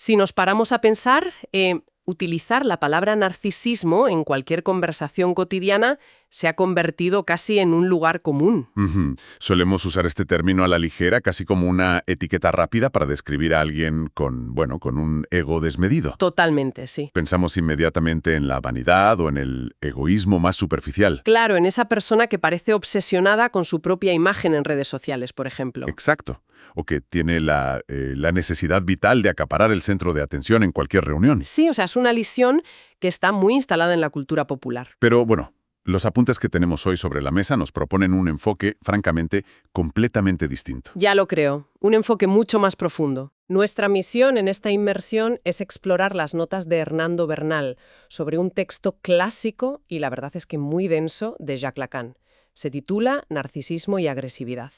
Si nos paramos a pensar, utilizar la palabra narcisismo en cualquier conversación cotidiana se ha convertido casi en un lugar común. Ujú. Solemos usar este término a la ligera, casi como una etiqueta rápida para describir a alguien con un ego desmedido. Totalmente, sí. Pensamos inmediatamente en la vanidad o en el egoísmo más superficial. Claro, en esa persona que parece obsesionada con su propia imagen en redes sociales, por ejemplo. Exacto. O que tiene la necesidad vital de acaparar el centro de atención en cualquier reunión. Sí, o sea, es una visión que está muy instalada en la cultura popular. Pero bueno, los apuntes que tenemos hoy sobre la mesa nos proponen un enfoque, francamente, completamente distinto. Ya lo creo, un enfoque mucho más profundo. Nuestra misión en esta inmersión es explorar las notas de Hernando Bernal sobre un texto clásico y la verdad es que muy denso de Jacques Lacan. Se titula Narcisismo y agresividad.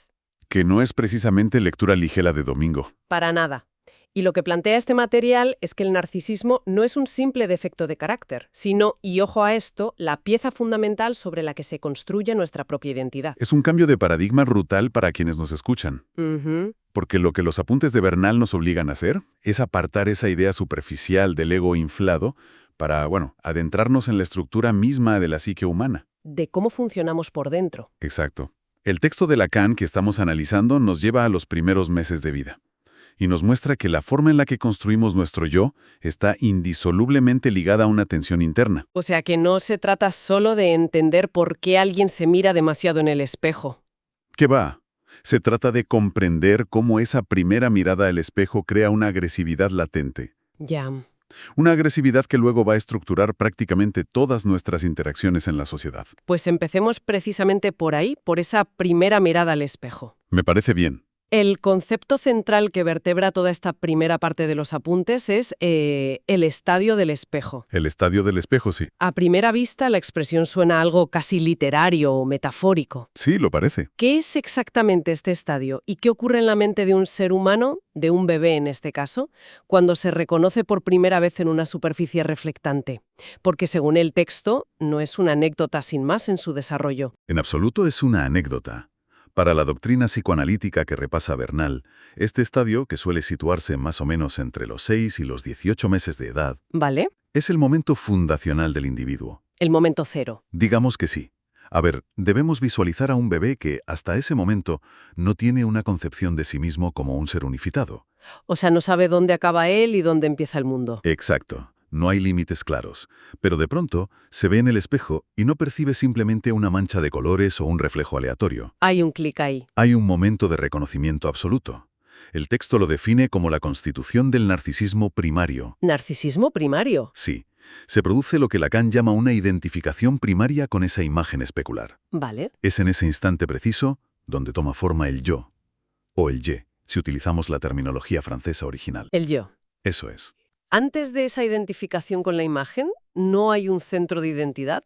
Que no es precisamente lectura ligera de domingo. Para nada. Y lo que plantea este material es que el narcisismo no es un simple defecto de carácter, sino, y ojo a esto, la pieza fundamental sobre la que se construye nuestra propia identidad. Es un cambio de paradigma brutal para quienes nos escuchan. Ujú. Porque lo que los apuntes de Bernal nos obligan a hacer es apartar esa idea superficial del ego inflado para, adentrarnos en la estructura misma de la psique humana. De cómo funcionamos por dentro. Exacto. El texto de Lacan que estamos analizando nos lleva a los primeros meses de vida y nos muestra que la forma en la que construimos nuestro yo está indisolublemente ligada a una tensión interna. O sea que no se trata solo de entender por qué alguien se mira demasiado en el espejo. ¿Qué va? Se trata de comprender cómo esa primera mirada al espejo crea una agresividad latente. Ya. Una agresividad que luego va a estructurar prácticamente todas nuestras interacciones en la sociedad. Pues empecemos precisamente por ahí, por esa primera mirada al espejo. Me parece bien. El concepto central que vertebra toda esta primera parte de los apuntes es el estadio del espejo. El estadio del espejo, sí. A primera vista, la expresión suena a algo casi literario o metafórico. Sí, lo parece. ¿Qué es exactamente este estadio y qué ocurre en la mente de un ser humano, de un bebé en este caso, cuando se reconoce por primera vez en una superficie reflectante? Porque según el texto, no es una anécdota sin más en su desarrollo. En absoluto es una anécdota. Para la doctrina psicoanalítica que repasa Bernal, este estadio, que suele situarse más o menos entre los 6 y los 18 meses de edad, ¿Vale? es el momento fundacional del individuo. El momento cero. Digamos que sí. A ver, debemos visualizar a un bebé que, hasta ese momento, no tiene una concepción de sí mismo como un ser unificado. O sea, no sabe dónde acaba él y dónde empieza el mundo. Exacto. No hay límites claros, pero de pronto se ve en el espejo y no percibe simplemente una mancha de colores o un reflejo aleatorio. Hay un clic ahí. Hay un momento de reconocimiento absoluto. El texto lo define como la constitución del narcisismo primario. ¿Narcisismo primario? Sí, se produce lo que Lacan llama una identificación primaria con esa imagen especular. Vale. Es en ese instante preciso donde toma forma el yo, o el je, si utilizamos la terminología francesa original. El yo. Eso es. Antes de esa identificación con la imagen, ¿no hay un centro de identidad?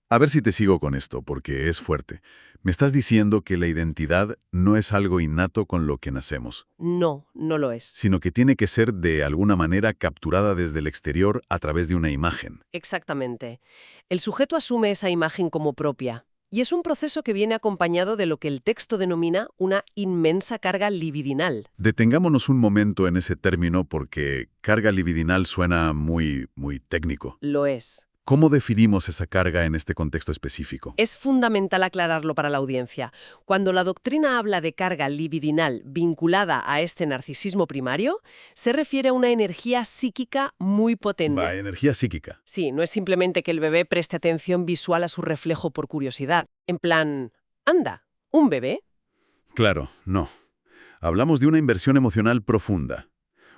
A ver si te sigo con esto, porque es fuerte. Me estás diciendo que la identidad no es algo innato con lo que nacemos, No, no lo es. sino que tiene que ser de alguna manera capturada desde el exterior a través de una imagen. Exactamente. El sujeto asume esa imagen como propia. Y es un proceso que viene acompañado de lo que el texto denomina una inmensa carga libidinal. Detengámonos un momento en ese término porque carga libidinal suena muy técnico. Lo es. ¿Cómo definimos esa carga en este contexto específico? Es fundamental aclararlo para la audiencia. Cuando la doctrina habla de carga libidinal vinculada a este narcisismo primario, se refiere a una energía psíquica muy potente. Energía psíquica. Sí, no es simplemente que el bebé preste atención visual a su reflejo por curiosidad. En plan, anda, ¿un bebé? Claro, no. Hablamos de una inversión emocional profunda.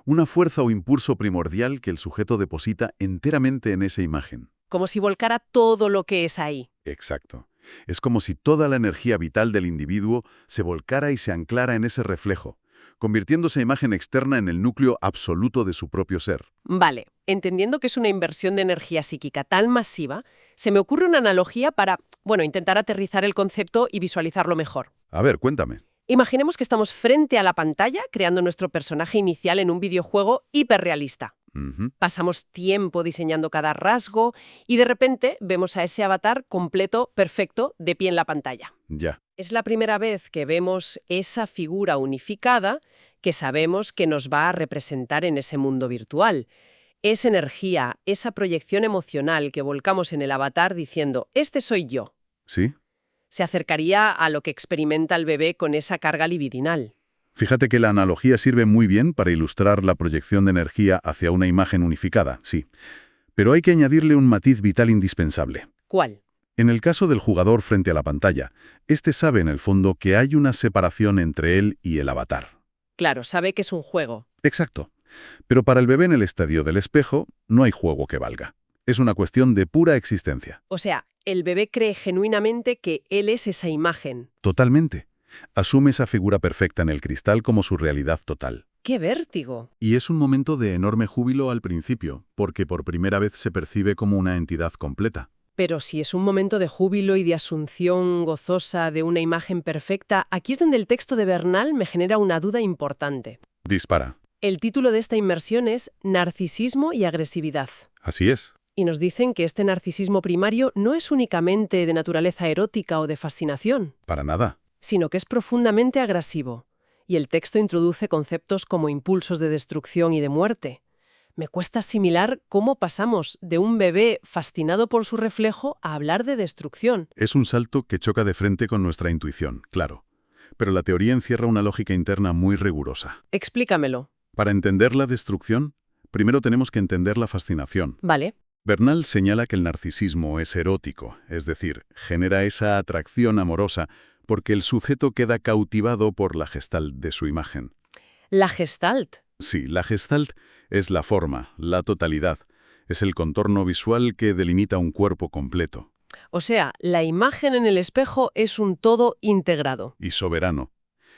Una fuerza o impulso primordial que el sujeto deposita enteramente en esa imagen. Como si volcara todo lo que es ahí. Exacto. Es como si toda la energía vital del individuo se volcara y se anclara en ese reflejo, convirtiendo esa imagen externa en el núcleo absoluto de su propio ser. Vale, entendiendo que es una inversión de energía psíquica tan masiva, se me ocurre una analogía para, intentar aterrizar el concepto y visualizarlo mejor. A ver, cuéntame. Imaginemos que estamos frente a la pantalla creando nuestro personaje inicial en un videojuego hiperrealista. Pasamos tiempo diseñando cada rasgo y de repente vemos a ese avatar completo, perfecto, de pie en la pantalla. Ya. Es la primera vez que vemos esa figura unificada que sabemos que nos va a representar en ese mundo virtual. Es energía, esa proyección emocional que volcamos en el avatar diciendo, este soy yo. ¿Sí? Se acercaría a lo que experimenta el bebé con esa carga libidinal. Fíjate que la analogía sirve muy bien para ilustrar la proyección de energía hacia una imagen unificada, sí. Pero hay que añadirle un matiz vital indispensable. ¿Cuál? En el caso del jugador frente a la pantalla, este sabe en el fondo que hay una separación entre él y el avatar. Claro, sabe que es un juego. Exacto. Pero para el bebé en el estadio del espejo, no hay juego que valga. Es una cuestión de pura existencia. O sea, el bebé cree genuinamente que él es esa imagen. Totalmente. Asume esa figura perfecta en el cristal como su realidad total. ¡Qué vértigo! Y es un momento de enorme júbilo al principio, porque por primera vez se percibe como una entidad completa. Pero si es un momento de júbilo y de asunción gozosa de una imagen perfecta, aquí es donde el texto de Bernal me genera una duda importante. Dispara. El título de esta inmersión es Narcisismo y agresividad. Así es. Y nos dicen que este narcisismo primario no es únicamente de naturaleza erótica o de fascinación, Para nada. sino que es profundamente agresivo. Y el texto introduce conceptos como impulsos de destrucción y de muerte. Me cuesta asimilar cómo pasamos de un bebé fascinado por su reflejo a hablar de destrucción. Es un salto que choca de frente con nuestra intuición, claro. Pero la teoría encierra una lógica interna muy rigurosa. Explícamelo. Para entender la destrucción, primero tenemos que entender la fascinación. Vale. Bernal señala que el narcisismo es erótico, es decir, genera esa atracción amorosa porque el sujeto queda cautivado por la gestalt de su imagen. La Gestalt. Sí, la gestalt es la forma, la totalidad. Es el contorno visual que delimita un cuerpo completo. O sea, la imagen en el espejo es un todo integrado. Y soberano.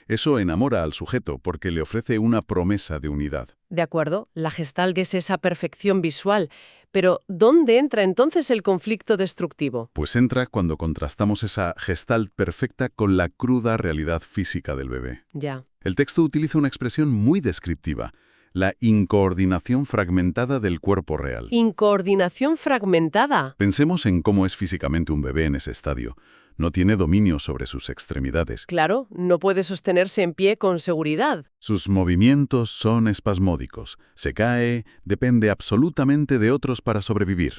Eso enamora al sujeto porque le ofrece una promesa de unidad. De acuerdo, la Gestalt es esa perfección visual. Pero, ¿dónde entra entonces el conflicto destructivo? Pues entra cuando contrastamos esa gestalt perfecta con la cruda realidad física del bebé. Ya. El texto utiliza una expresión muy descriptiva, la incoordinación fragmentada del cuerpo real. Incoordinación fragmentada. Pensemos en cómo es físicamente un bebé en ese estadio. No tiene dominio sobre sus extremidades. Claro, no puede sostenerse en pie con seguridad. Sus movimientos son espasmódicos. Se cae, depende absolutamente de otros para sobrevivir.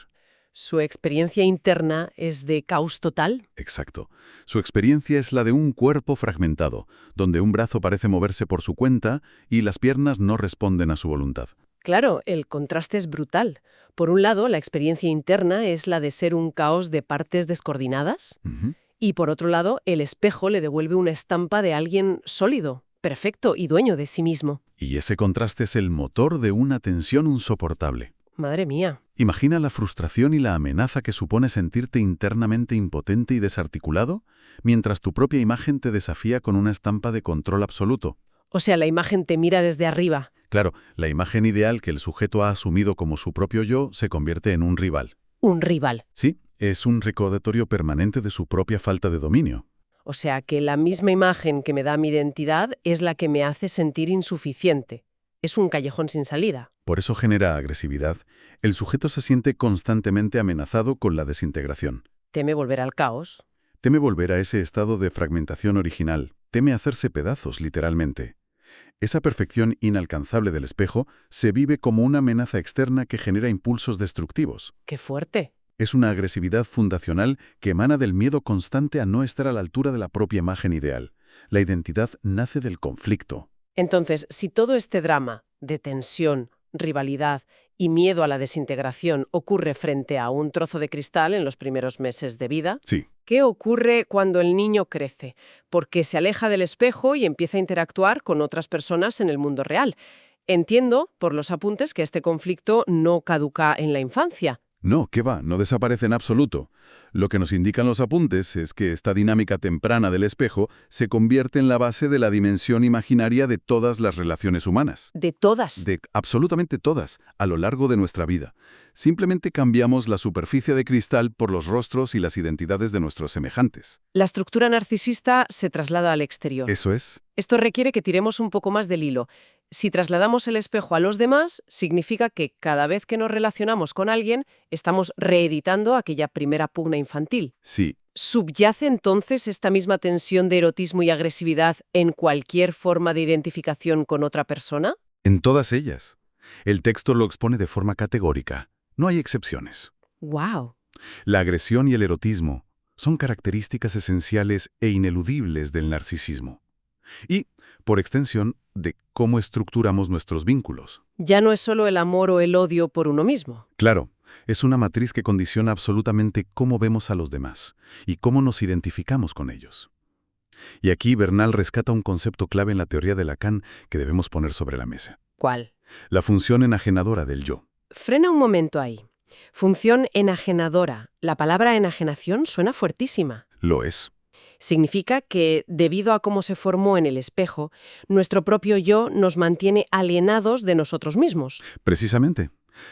Su experiencia interna es de caos total. Exacto. Su experiencia es la de un cuerpo fragmentado, donde un brazo parece moverse por su cuenta y las piernas no responden a su voluntad. Claro, el contraste es brutal. Por un lado, la experiencia interna es la de ser un caos de partes descoordinadas. Ujú. Y por otro lado, el espejo le devuelve una estampa de alguien sólido, perfecto y dueño de sí mismo. Y ese contraste es el motor de una tensión insoportable. Madre mía. Imagina la frustración y la amenaza que supone sentirte internamente impotente y desarticulado, mientras tu propia imagen te desafía con una estampa de control absoluto. O sea, la imagen te mira desde arriba. Claro, la imagen ideal que el sujeto ha asumido como su propio yo se convierte en un rival. Un rival. Sí, es un recordatorio permanente de su propia falta de dominio. O sea, que la misma imagen que me da mi identidad es la que me hace sentir insuficiente. Es un callejón sin salida. Por eso genera agresividad. El sujeto se siente constantemente amenazado con la desintegración. Teme volver al caos. Teme volver a ese estado de fragmentación original. Teme hacerse pedazos, literalmente. Esa perfección inalcanzable del espejo se vive como una amenaza externa que genera impulsos destructivos. ¡Qué fuerte! Es una agresividad fundacional que emana del miedo constante a no estar a la altura de la propia imagen ideal. La identidad nace del conflicto. Entonces, si todo este drama de tensión, rivalidad y miedo a la desintegración ocurre frente a un trozo de cristal en los primeros meses de vida, Sí, ¿qué ocurre cuando el niño crece? Porque se aleja del espejo y empieza a interactuar con otras personas en el mundo real. Entiendo, por los apuntes, que este conflicto no caduca en la infancia. no, ¿qué va? No desaparece en absoluto. Lo que nos indican los apuntes es que esta dinámica temprana del espejo se convierte en la base de la dimensión imaginaria de todas las relaciones humanas. De todas. De absolutamente todas, a lo largo de nuestra vida. Simplemente cambiamos la superficie de cristal por los rostros y las identidades de nuestros semejantes. La estructura narcisista se traslada al exterior. Eso es. Esto requiere que tiremos un poco más del hilo. Si trasladamos el espejo a los demás, significa que cada vez que nos relacionamos con alguien, estamos reeditando aquella primera pugna infantil. Sí, ¿Subyace entonces esta misma tensión de erotismo y agresividad en cualquier forma de identificación con otra persona? En todas ellas. El texto lo expone de forma categórica. No hay excepciones. ¡Wow! La agresión y el erotismo son características esenciales e ineludibles del narcisismo. Y, por extensión, de cómo estructuramos nuestros vínculos. Ya no es solo el amor o el odio por uno mismo. Claro, es una matriz que condiciona absolutamente cómo vemos a los demás y cómo nos identificamos con ellos. Y aquí Bernal rescata un concepto clave en la teoría de Lacan que debemos poner sobre la mesa. ¿Cuál? La función enajenadora del yo. Frena un momento ahí. Función enajenadora. La palabra enajenación suena fuertísima. Lo es. Significa que, debido a cómo se formó en el espejo, nuestro propio yo nos mantiene alienados de nosotros mismos. Precisamente.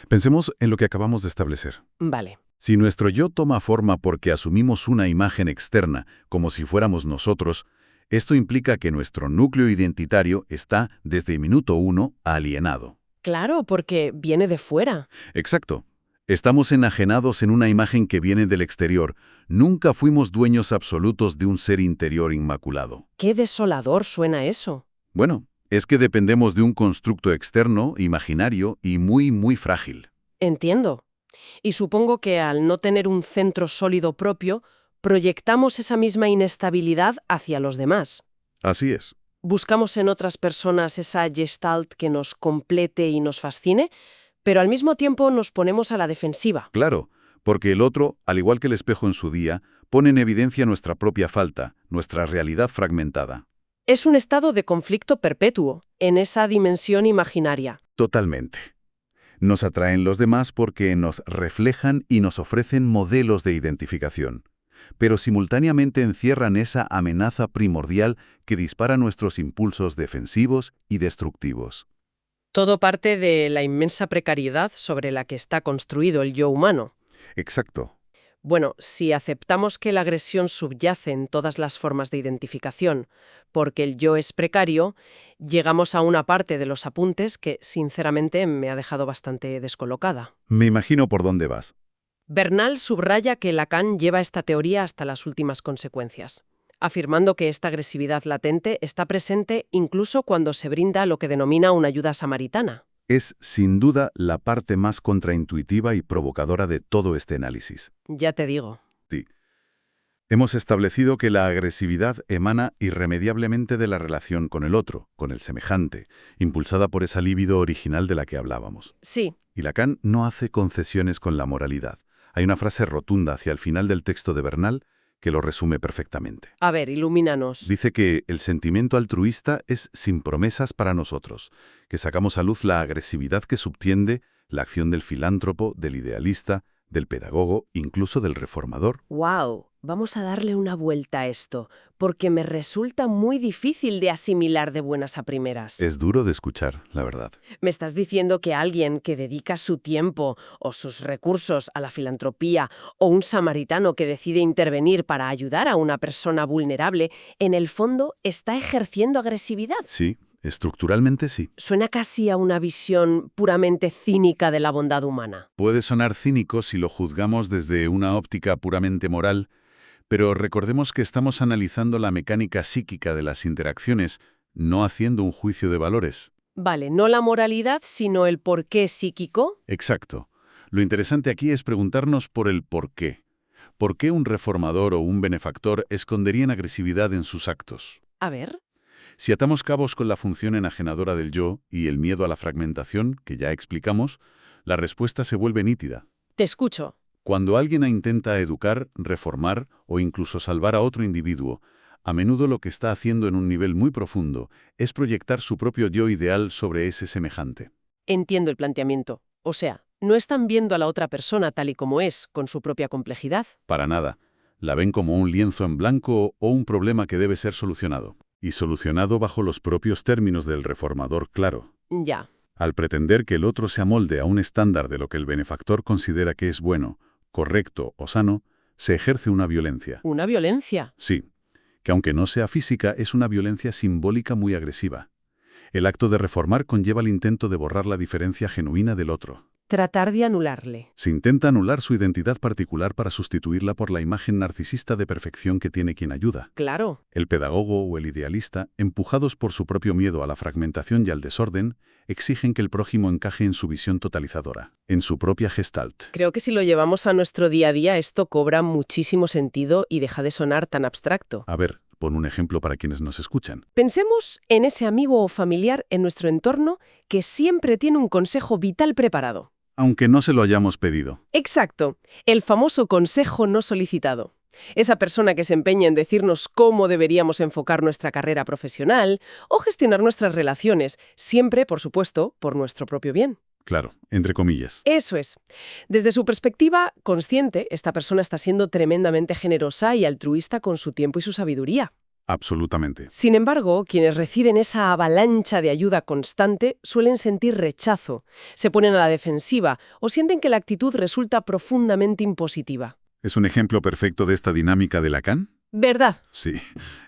Pensemos en lo que acabamos de establecer. Vale. Si nuestro yo toma forma porque asumimos una imagen externa, como si fuéramos nosotros, esto implica que nuestro núcleo identitario está, desde minuto uno, alienado. Claro, porque viene de fuera. Exacto. Estamos enajenados en una imagen que viene del exterior. Nunca fuimos dueños absolutos de un ser interior inmaculado. Qué desolador suena eso. Bueno, es que dependemos de un constructo externo, imaginario y muy frágil. Entiendo. Y supongo que al no tener un centro sólido propio, proyectamos esa misma inestabilidad hacia los demás. Así es. Buscamos en otras personas esa gestalt que nos complete y nos fascine, pero al mismo tiempo nos ponemos a la defensiva. Claro, porque el otro, al igual que el espejo en su día, pone en evidencia nuestra propia falta, nuestra realidad fragmentada. Es un estado de conflicto perpetuo, en esa dimensión imaginaria. Totalmente. Nos atraen los demás porque nos reflejan y nos ofrecen modelos de identificación, pero simultáneamente encierran esa amenaza primordial que dispara nuestros impulsos defensivos y destructivos. Todo parte de la inmensa precariedad sobre la que está construido el yo humano. Exacto. Bueno, si aceptamos que la agresión subyace en todas las formas de identificación, porque el yo es precario, llegamos a una parte de los apuntes que, sinceramente, me ha dejado bastante descolocada. Me imagino por dónde vas. Bernal subraya que Lacan lleva esta teoría hasta las últimas consecuencias, afirmando que esta agresividad latente está presente incluso cuando se brinda lo que denomina una ayuda samaritana. Es, sin duda, la parte más contraintuitiva y provocadora de todo este análisis. Ya te digo. Sí. Hemos establecido que la agresividad emana irremediablemente de la relación con el otro, con el semejante, impulsada por esa libido original de la que hablábamos. Sí. Y Lacan no hace concesiones con la moralidad. Hay una frase rotunda hacia el final del texto de Bernal que lo resume perfectamente. A ver, ilumínanos. Dice que el sentimiento altruista es sin promesas para nosotros, que sacamos a luz la agresividad que subtiende la acción del filántropo, del idealista, del pedagogo, incluso del reformador. ¡Wow! Vamos a darle una vuelta a esto, porque me resulta muy difícil de asimilar de buenas a primeras. Es duro de escuchar, la verdad. ¿Me estás diciendo que alguien que dedica su tiempo o sus recursos a la filantropía o un samaritano que decide intervenir para ayudar a una persona vulnerable, en el fondo está ejerciendo agresividad? Sí, estructuralmente sí. Suena casi a una visión puramente cínica de la bondad humana. Puede sonar cínico si lo juzgamos desde una óptica puramente moral, pero recordemos que estamos analizando la mecánica psíquica de las interacciones, no haciendo un juicio de valores. Vale, no la moralidad, sino el porqué psíquico. Exacto. Lo interesante aquí es preguntarnos por el por qué. ¿Por qué un reformador o un benefactor esconderían agresividad en sus actos? A ver. Si atamos cabos con la función enajenadora del yo y el miedo a la fragmentación, que ya explicamos, la respuesta se vuelve nítida. Te escucho. Cuando alguien intenta educar, reformar o incluso salvar a otro individuo, a menudo lo que está haciendo en un nivel muy profundo es proyectar su propio yo ideal sobre ese semejante. Entiendo el planteamiento. O sea, no están viendo a la otra persona tal y como es, con su propia complejidad. Para nada. La ven como un lienzo en blanco o un problema que debe ser solucionado. Y solucionado bajo los propios términos del reformador, claro. Ya. Al pretender que el otro se amolde a un estándar de lo que el benefactor considera que es bueno, correcto o sano, se ejerce una violencia. ¿Una violencia? Sí, que aunque no sea física, es una violencia simbólica muy agresiva. El acto de reformar conlleva el intento de borrar la diferencia genuina del otro. tratar de anularle. Se intenta anular su identidad particular para sustituirla por la imagen narcisista de perfección que tiene quien ayuda. Claro. El pedagogo o el idealista, empujados por su propio miedo a la fragmentación y al desorden, exigen que el prójimo encaje en su visión totalizadora, en su propia gestalt. Creo que si lo llevamos a nuestro día a día, esto cobra muchísimo sentido y deja de sonar tan abstracto. A ver, pon un ejemplo para quienes nos escuchan. Pensemos en ese amigo o familiar en nuestro entorno que siempre tiene un consejo vital preparado. Aunque no se lo hayamos pedido. Exacto, el famoso consejo no solicitado. Esa persona que se empeña en decirnos cómo deberíamos enfocar nuestra carrera profesional o gestionar nuestras relaciones, siempre, por supuesto, por nuestro propio bien. Claro, entre comillas. Eso es. Desde su perspectiva consciente, esta persona está siendo tremendamente generosa y altruista con su tiempo y su sabiduría. Absolutamente. Sin embargo, quienes reciben esa avalancha de ayuda constante suelen sentir rechazo, se ponen a la defensiva o sienten que la actitud resulta profundamente impositiva. ¿Es un ejemplo perfecto de esta dinámica de Lacan? ¿Verdad? Sí.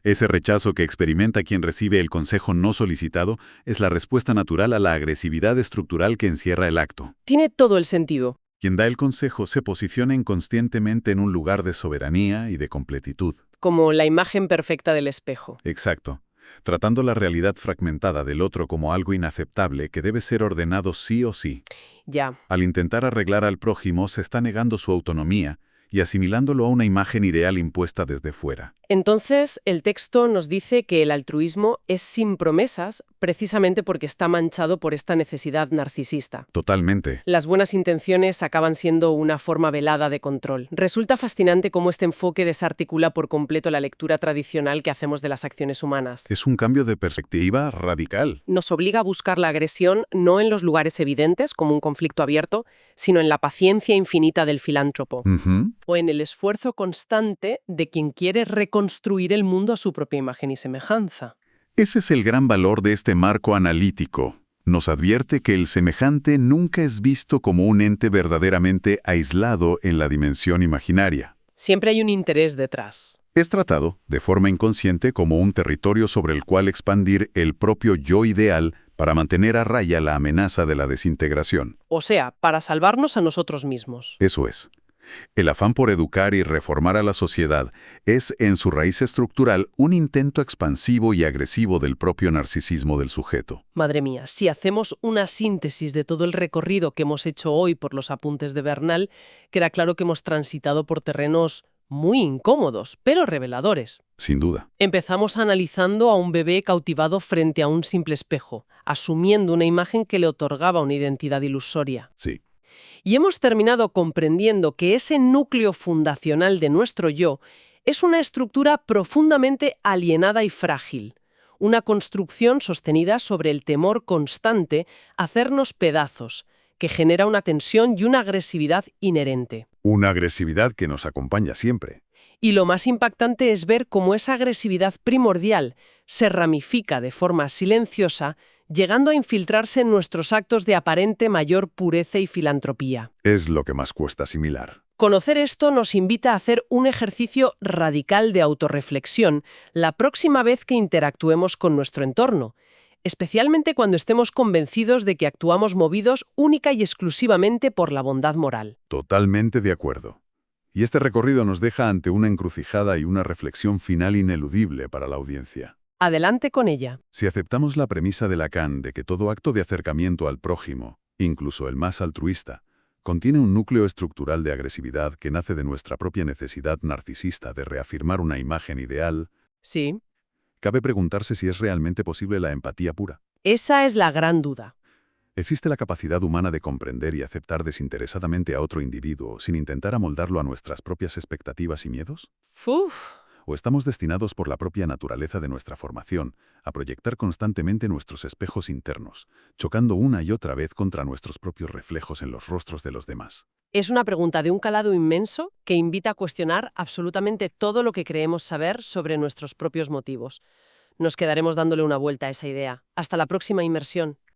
Ese rechazo que experimenta quien recibe el consejo no solicitado es la respuesta natural a la agresividad estructural que encierra el acto. Tiene todo el sentido. Quien da el consejo se posiciona inconscientemente en un lugar de soberanía y de completitud. Como la imagen perfecta del espejo. Exacto. Tratando la realidad fragmentada del otro como algo inaceptable que debe ser ordenado sí o sí. Ya. Al intentar arreglar al prójimo se está negando su autonomía y asimilándolo a una imagen ideal impuesta desde fuera. Entonces, el texto nos dice que el altruismo es sin promesas precisamente porque está manchado por esta necesidad narcisista. Totalmente. Las buenas intenciones acaban siendo una forma velada de control. Resulta fascinante cómo este enfoque desarticula por completo la lectura tradicional que hacemos de las acciones humanas. Es un cambio de perspectiva radical. Nos obliga a buscar la agresión no en los lugares evidentes, como un conflicto abierto, sino en la paciencia infinita del filántropo. O en el esfuerzo constante de quien quiere reconstruir el mundo a su propia imagen y semejanza. Ese es el gran valor de este marco analítico. Nos advierte que el semejante nunca es visto como un ente verdaderamente aislado en la dimensión imaginaria. Siempre hay un interés detrás. Es tratado, de forma inconsciente, como un territorio sobre el cual expandir el propio yo ideal para mantener a raya la amenaza de la desintegración. O sea, para salvarnos a nosotros mismos. Eso es. El afán por educar y reformar a la sociedad es, en su raíz estructural, un intento expansivo y agresivo del propio narcisismo del sujeto. Madre mía, si hacemos una síntesis de todo el recorrido que hemos hecho hoy por los apuntes de Bernal, queda claro que hemos transitado por terrenos muy incómodos, pero reveladores. Sin duda. Empezamos analizando a un bebé cautivado frente a un simple espejo, asumiendo una imagen que le otorgaba una identidad ilusoria. Sí. Y hemos terminado comprendiendo que ese núcleo fundacional de nuestro yo es una estructura profundamente alienada y frágil, una construcción sostenida sobre el temor constante a hacernos pedazos, que genera una tensión y una agresividad inherente. Una agresividad que nos acompaña siempre. Y lo más impactante es ver cómo esa agresividad primordial se ramifica de forma silenciosa, llegando a infiltrarse en nuestros actos de aparente mayor pureza y filantropía. Es lo que más cuesta asimilar. Conocer esto nos invita a hacer un ejercicio radical de autorreflexión la próxima vez que interactuemos con nuestro entorno, especialmente cuando estemos convencidos de que actuamos movidos única y exclusivamente por la bondad moral. Totalmente de acuerdo. Y este recorrido nos deja ante una encrucijada y una reflexión final ineludible para la audiencia. Adelante con ella. Si aceptamos la premisa de Lacan de que todo acto de acercamiento al prójimo, incluso el más altruista, contiene un núcleo estructural de agresividad que nace de nuestra propia necesidad narcisista de reafirmar una imagen ideal, Sí. cabe preguntarse si es realmente posible la empatía pura. Esa es la gran duda. ¿Existe la capacidad humana de comprender y aceptar desinteresadamente a otro individuo sin intentar amoldarlo a nuestras propias expectativas y miedos? Uf. ¿O estamos destinados por la propia naturaleza de nuestra formación a proyectar constantemente nuestros espejos internos, chocando una y otra vez contra nuestros propios reflejos en los rostros de los demás? Es una pregunta de un calado inmenso que invita a cuestionar absolutamente todo lo que creemos saber sobre nuestros propios motivos. Nos quedaremos dándole una vuelta a esa idea. Hasta la próxima inmersión.